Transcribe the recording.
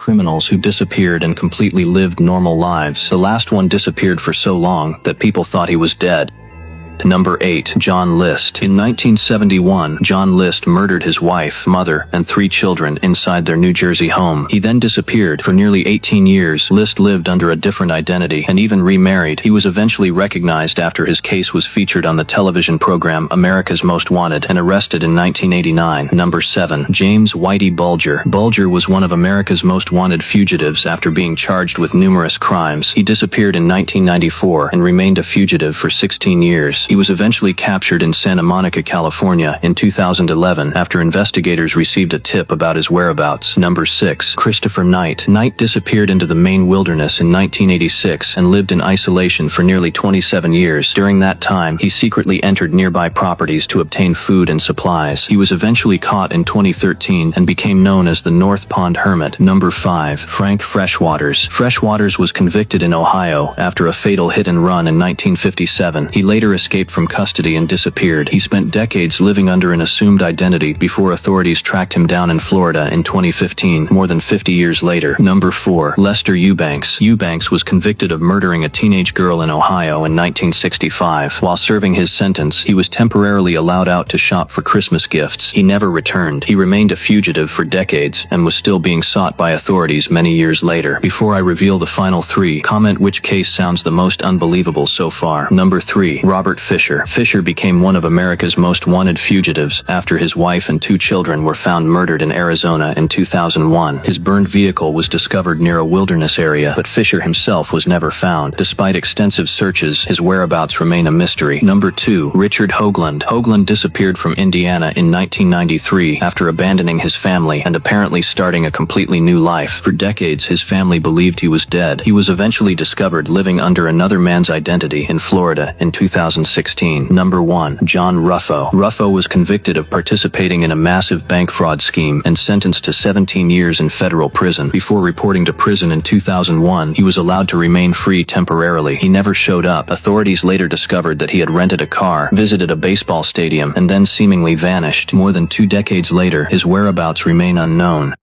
Criminals who disappeared and completely lived normal lives. The last one disappeared for so long that people thought he was dead. Number 8. John List. In 1971, John List murdered his wife, mother, and 3 children inside their New Jersey home. He then disappeared. For nearly 18 years, List lived under a different identity and even remarried. He was eventually recognized after his case was featured on the television program America's Most Wanted and arrested in 1989. Number 7. James Whitey Bulger. Bulger was one of America's most wanted fugitives after being charged with numerous crimes. He disappeared in 1994 and remained a fugitive for 16 years. He was eventually captured in Santa Monica, California in 2011 after investigators received a tip about his whereabouts. Number 6. Christopher Knight. Knight disappeared into the Maine wilderness in 1986 and lived in isolation for nearly 27 years. During that time, he secretly entered nearby properties to obtain food and supplies. He was eventually caught in 2013 and became known as the North Pond Hermit. Number 5. Frank Freshwaters. Freshwaters was convicted in Ohio after a fatal hit-and-run in 1957. He later escaped from custody and disappeared. He spent decades living under an assumed identity before authorities tracked him down in Florida in 2015, more than 50 years later. Number 4. Lester Eubanks. Eubanks was convicted of murdering a teenage girl in Ohio in 1965. While serving his sentence, he was temporarily allowed out to shop for Christmas gifts. He never returned. He remained a fugitive for decades and was still being sought by authorities many years later. Before I reveal the final 3, comment which case sounds the most unbelievable so far. Number 3. Robert Fisher. Fisher became one of America's most wanted fugitives after his wife and 2 children were found murdered in Arizona in 2001. His burned vehicle was discovered near a wilderness area, but Fisher himself was never found. Despite extensive searches, his whereabouts remain a mystery. Number 2. Richard Hoagland. Hoagland disappeared from Indiana in 1993 after abandoning his family and apparently starting a completely new life. For decades, his family believed he was dead. He was eventually discovered living under another man's identity in Florida in 2016. Number 1. John Ruffo. Ruffo was convicted of participating in a massive bank fraud scheme and sentenced to 17 years in federal prison. Before reporting to prison in 2001, he was allowed to remain free temporarily. He never showed up. Authorities later discovered that he had rented a car, visited a baseball stadium, and then seemingly vanished. More than 2 decades later, his whereabouts remain unknown.